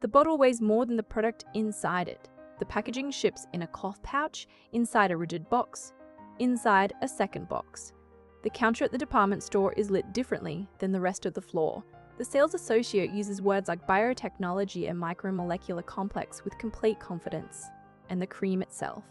The bottle weighs more than the product inside it. The packaging ships in a cloth pouch, inside a rigid box, inside a second box. The counter at the department store is lit differently than the rest of the floor. The sales associate uses words like biotechnology and micromolecular complex with complete confidence. And the cream itself,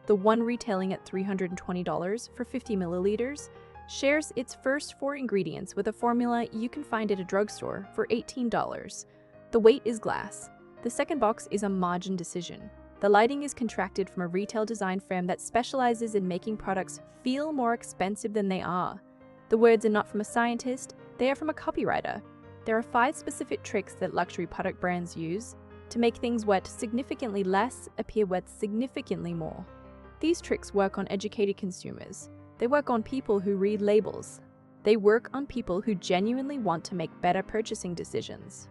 the one retailing at $320 for 50 milliliters, shares its first 4 ingredients with a formula you can find at a drugstore for $18. The weight is glass. The second box is a margin decision. The lighting is contracted from a retail design firm that specializes in making products feel more expensive than they are. The words are not from a scientist, they are from a copywriter. There are 5 specific tricks that luxury product brands use to make things worth significantly less appear worth significantly more. These tricks work on educated consumers. They work on people who read labels. They work on people who genuinely want to make better purchasing decisions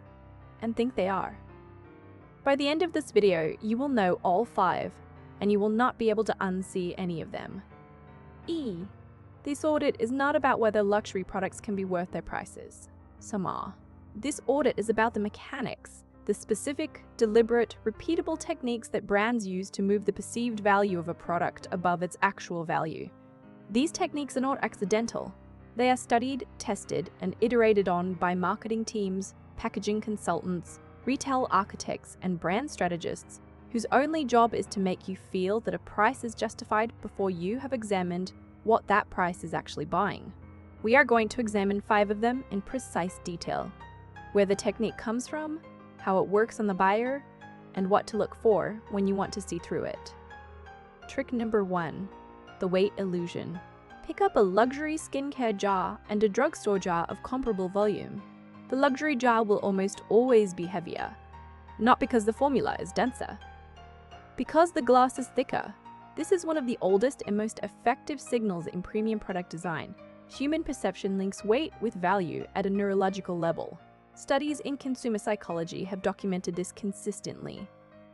and think they are. By the end of this video, you will know all 5, and you will not be able to unsee any of them. E. This audit is not about whether luxury products can be worth their prices. Some are. This audit is about the mechanics, the specific, deliberate, repeatable techniques that brands use to move the perceived value of a product above its actual value. These techniques are not accidental. They are studied, tested, and iterated on by marketing teams, packaging consultants, retail architects, and brand strategists whose only job is to make you feel that a price is justified before you have examined what that price is actually buying. We are going to examine 5 of them in precise detail: where the technique comes from, how it works on the buyer, and what to look for when you want to see through it. Trick number 1. The weight illusion. Pick up a luxury skincare jar and a drugstore jar of comparable volume. The luxury jar will almost always be heavier, not because the formula is denser, because the glass is thicker. This is one of the oldest and most effective signals in premium product design. Human perception links weight with value at a neurological level. Studies in consumer psychology have documented this consistently.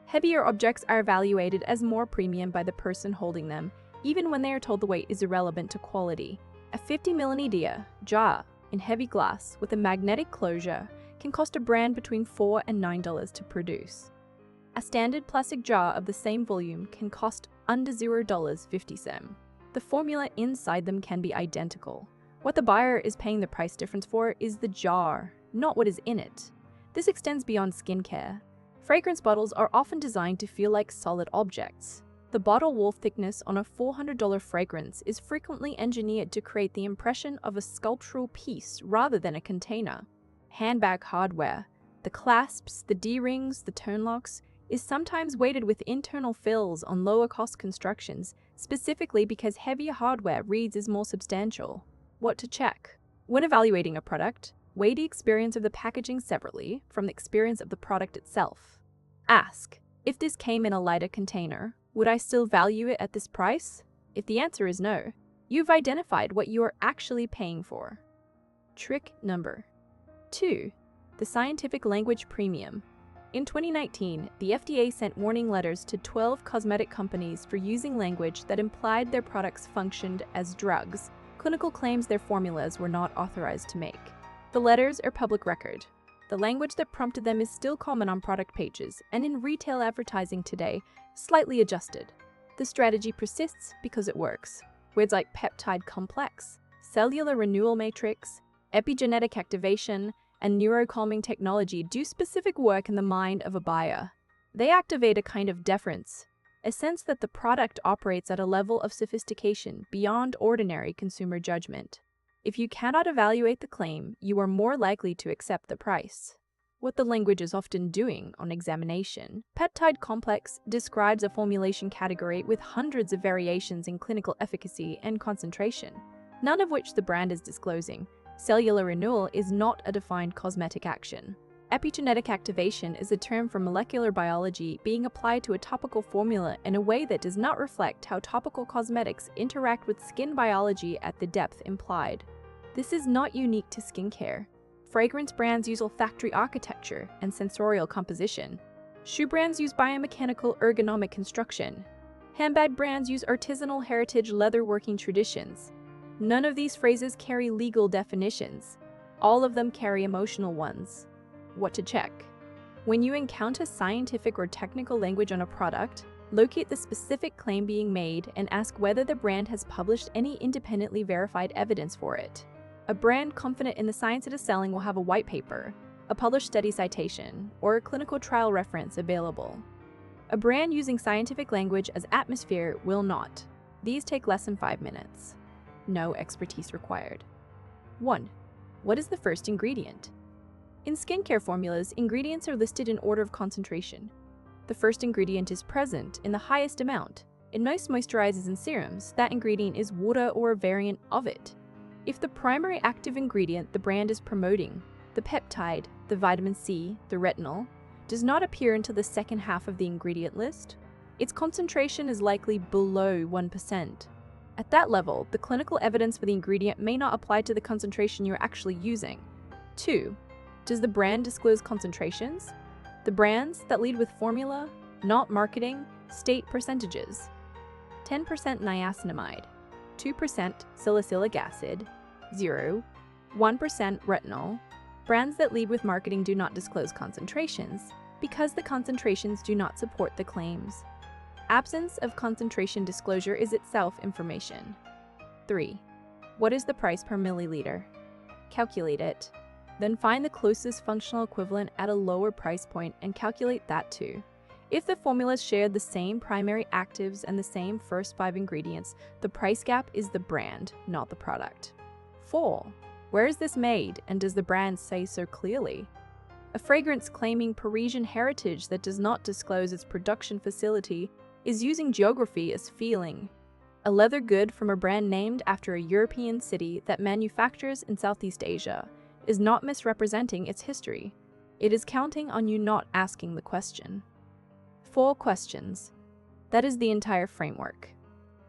Heavier objects are evaluated as more premium by the person holding them, even when they are told the weight is irrelevant to quality. A 50 milliliter jar in heavy glass with a magnetic closure can cost a brand between $4 and $9 to produce. A standard plastic jar of the same volume can cost under $0.50. The formula inside them can be identical. What the buyer is paying the price difference for is the jar, not what is in it. This extends beyond skincare. Fragrance bottles are often designed to feel like solid objects. The bottle wall thickness on a $400 fragrance is frequently engineered to create the impression of a sculptural piece rather than a container. Handbag hardware, the clasps, the D-rings, the tone locks, is sometimes weighted with internal fills on lower-cost constructions, specifically because heavier hardware reads as more substantial. What to check? When evaluating a product, weigh the experience of the packaging separately from the experience of the product itself. Ask, if this came in a lighter container, would I still value it at this price? If the answer is no, you've identified what you are actually paying for. Trick number 2. The scientific language premium. In 2019, the FDA sent warning letters to 12 cosmetic companies for using language that implied their products functioned as drugs, clinical claims their formulas were not authorized to make. The letters are public record. The language that prompted them is still common on product pages and in retail advertising today, slightly adjusted. The strategy persists because it works. Words like peptide complex, cellular renewal matrix, epigenetic activation, and neurocalming technology do specific work in the mind of a buyer. They activate a kind of deference, a sense that the product operates at a level of sophistication beyond ordinary consumer judgment. If you cannot evaluate the claim, you are more likely to accept the price. What the language is often doing on examination. Peptide complex describes a formulation category with hundreds of variations in clinical efficacy and concentration, none of which the brand is disclosing. Cellular renewal is not a defined cosmetic action. Epigenetic activation is a term from molecular biology being applied to a topical formula in a way that does not reflect how topical cosmetics interact with skin biology at the depth implied. This is not unique to skincare. Fragrance brands use olfactory architecture and sensorial composition. Shoe brands use biomechanical ergonomic construction. Handbag brands use artisanal heritage leatherworking traditions. None of these phrases carry legal definitions. All of them carry emotional ones. What to check? When you encounter scientific or technical language on a product, locate the specific claim being made and ask whether the brand has published any independently verified evidence for it. A brand confident in the science it is selling will have a white paper, a published study citation, or a clinical trial reference available. A brand using scientific language as atmosphere will not. These take less than 5 minutes. No expertise required. 1. What is the first ingredient? In skincare formulas, ingredients are listed in order of concentration. The first ingredient is present in the highest amount. In most moisturizers and serums, that ingredient is water or a variant of it. If the primary active ingredient the brand is promoting, the peptide, the vitamin C, the retinol, does not appear until the second half of the ingredient list, its concentration is likely below 1%. At that level, the clinical evidence for the ingredient may not apply to the concentration you're actually using. 2. Does the brand disclose concentrations? The brands that lead with formula, not marketing, state percentages. 10% niacinamide, 2% salicylic acid, 1% retinol. Brands that lead with marketing do not disclose concentrations because the concentrations do not support the claims. Absence of concentration disclosure is itself information. 3. What is the price per milliliter? Calculate it. Then find the closest functional equivalent at a lower price point and calculate that too. If the formulas share the same primary actives and the same first 5 ingredients, the price gap is the brand, not the product. 4. Where is this made, and does the brand say so clearly? A fragrance claiming Parisian heritage that does not disclose its production facility is using geography as feeling. A leather good from a brand named after a European city that manufactures in Southeast Asia is not misrepresenting its history. It is counting on you not asking the question. 4 questions. That is the entire framework.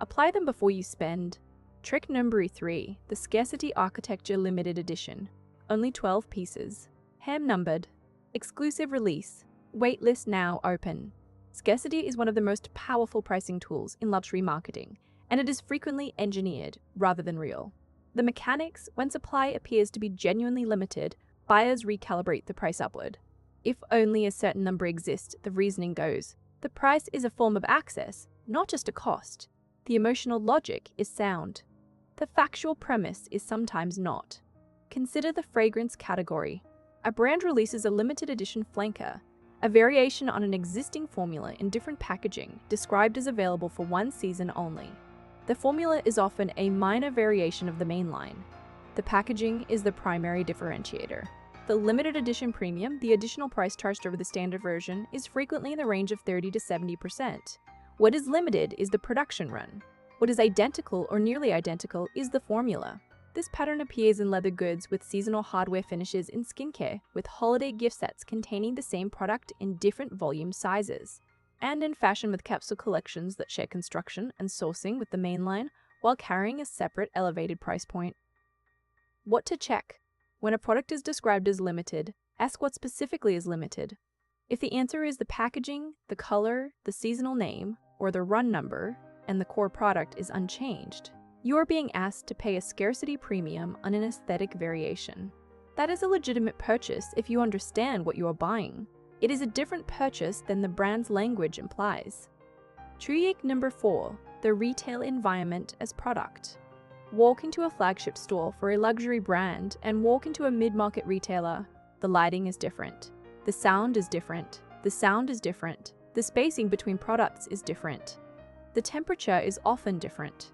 Apply them before you spend. Trick number 3, the Scarcity Architecture Limited Edition. Only 12 pieces. Hand-numbered. Exclusive release. Waitlist now open. Scarcity is one of the most powerful pricing tools in luxury marketing, and it is frequently engineered rather than real. The mechanics, when supply appears to be genuinely limited, buyers recalibrate the price upward. If only a certain number exists, the reasoning goes, the price is a form of access, not just a cost. The emotional logic is sound. The factual premise is sometimes not. Consider the fragrance category. A brand releases a limited edition flanker, a variation on an existing formula in different packaging, described as available for 1 season only. The formula is often a minor variation of the main line. The packaging is the primary differentiator. The limited edition premium, the additional price charged over the standard version, is frequently in the range of 30 to 70%. What is limited is the production run. What is identical or nearly identical is the formula. This pattern appears in leather goods with seasonal hardware finishes in skincare, with holiday gift sets containing the same product in different volume sizes, and in fashion with capsule collections that share construction and sourcing with the main line while carrying a separate elevated price point. What to check? When a product is described as limited, ask what specifically is limited. If the answer is the packaging, the color, the seasonal name, or the run number, and the core product is unchanged, you are being asked to pay a scarcity premium on an aesthetic variation. That is a legitimate purchase if you understand what you are buying. It is a different purchase than the brand's language implies. Trick number 4, the retail environment as product. Walk into a flagship store for a luxury brand and walk into a mid-market retailer. The lighting is different. The sound is different. The sound is different. The spacing between products is different. The temperature is often different.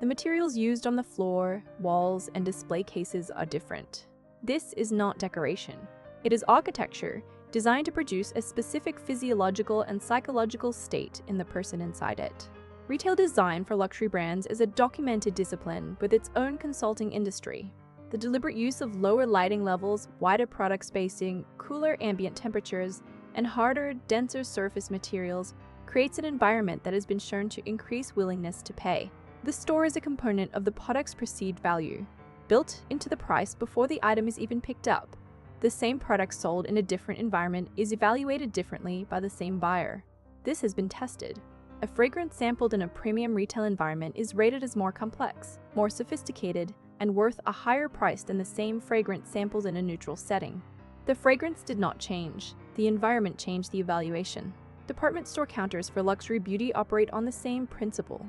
The materials used on the floor, walls, and display cases are different. This is not decoration. It is architecture designed to produce a specific physiological and psychological state in the person inside it. Retail design for luxury brands is a documented discipline with its own consulting industry. The deliberate use of lower lighting levels, wider product spacing, cooler ambient temperatures, and harder, denser surface materials creates an environment that has been shown to increase willingness to pay. The store is a component of the product's perceived value, built into the price before the item is even picked up. The same product sold in a different environment is evaluated differently by the same buyer. This has been tested. A fragrance sampled in a premium retail environment is rated as more complex, more sophisticated, and worth a higher price than the same fragrance sampled in a neutral setting. The fragrance did not change. The environment changed the evaluation. Department store counters for luxury beauty operate on the same principle.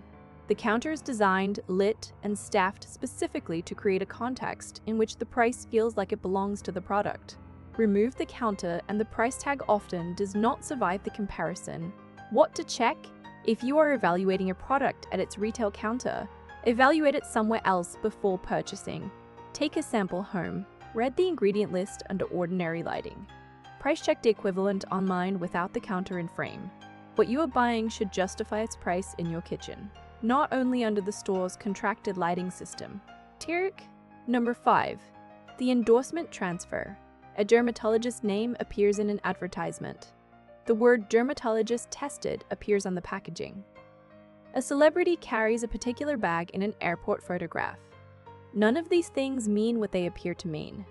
The counter is designed, lit, and staffed specifically to create a context in which the price feels like it belongs to the product. Remove the counter and the price tag often does not survive the comparison. What to check? If you are evaluating a product at its retail counter, evaluate it somewhere else before purchasing. Take a sample home. Read the ingredient list under ordinary lighting. Price check the equivalent online without the counter in frame. What you are buying should justify its price in your kitchen, not only under the store's contracted lighting system. Number 5. The endorsement transfer. A dermatologist's name appears in an advertisement. The word dermatologist-tested appears on the packaging. A celebrity carries a particular bag in an airport photograph. None of these things mean what they appear to mean.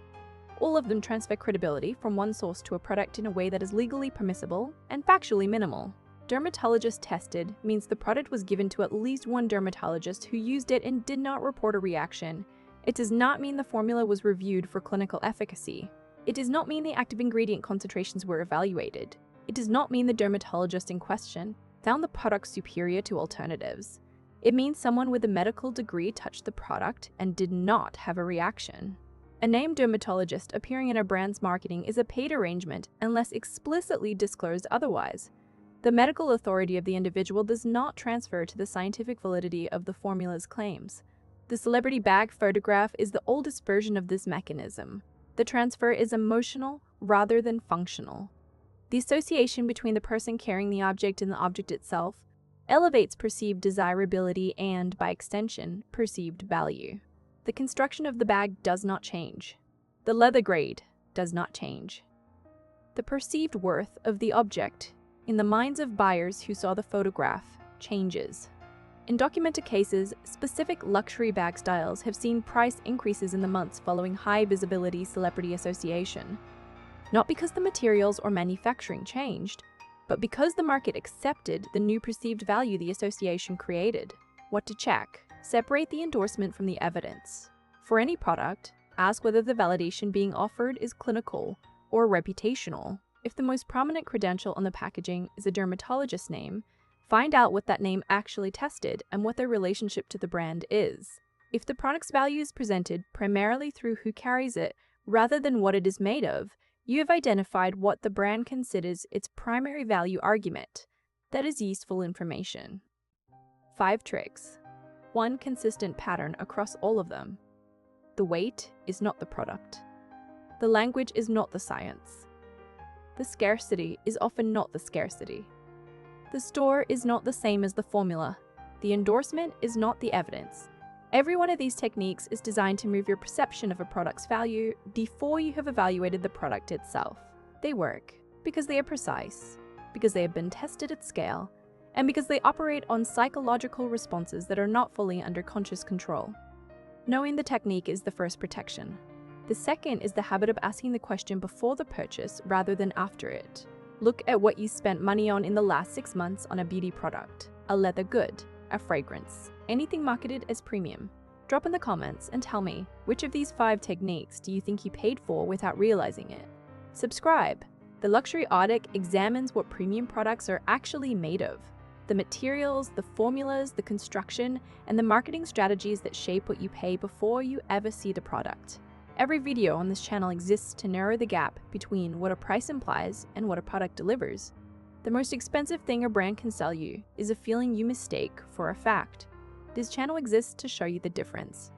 All of them transfer credibility from one source to a product in a way that is legally permissible and factually minimal. Dermatologist-tested means the product was given to at least one dermatologist who used it and did not report a reaction. It does not mean the formula was reviewed for clinical efficacy. It does not mean the active ingredient concentrations were evaluated. It does not mean the dermatologist in question found the product superior to alternatives. It means someone with a medical degree touched the product and did not have a reaction. A named dermatologist appearing in a brand's marketing is a paid arrangement unless explicitly disclosed otherwise. The medical authority of the individual does not transfer to the scientific validity of the formula's claims. The celebrity bag photograph is the oldest version of this mechanism. The transfer is emotional rather than functional. The association between the person carrying the object and the object itself elevates perceived desirability and, by extension, perceived value. The construction of the bag does not change. The leather grade does not change. The perceived worth of the object in the minds of buyers who saw the photograph changes. In documented cases, specific luxury bag styles have seen price increases in the months following high visibility celebrity association. Not because the materials or manufacturing changed, but because the market accepted the new perceived value the association created. What to check? Separate the endorsement from the evidence. For any product, ask whether the validation being offered is clinical or reputational. If the most prominent credential on the packaging is a dermatologist's name, find out what that name actually tested and what their relationship to the brand is. If the product's value is presented primarily through who carries it rather than what it is made of, you have identified what the brand considers its primary value argument. That is useful information. 5 tricks. 1 consistent pattern across all of them. The weight is not the product. The language is not the science. The scarcity is often not the scarcity. The store is not the same as the formula. The endorsement is not the evidence. Every one of these techniques is designed to move your perception of a product's value before you have evaluated the product itself. They work because they are precise, because they have been tested at scale, and because they operate on psychological responses that are not fully under conscious control. Knowing the technique is the first protection. The second is the habit of asking the question before the purchase rather than after it. Look at what you spent money on in the last 6 months on a beauty product, a leather good, a fragrance, anything marketed as premium. Drop in the comments and tell me, which of these 5 techniques do you think you paid for without realizing it? Subscribe. The Luxury Audit examines what premium products are actually made of. The materials, the formulas, the construction, and the marketing strategies that shape what you pay before you ever see the product. Every video on this channel exists to narrow the gap between what a price implies and what a product delivers. The most expensive thing a brand can sell you is a feeling you mistake for a fact. This channel exists to show you the difference.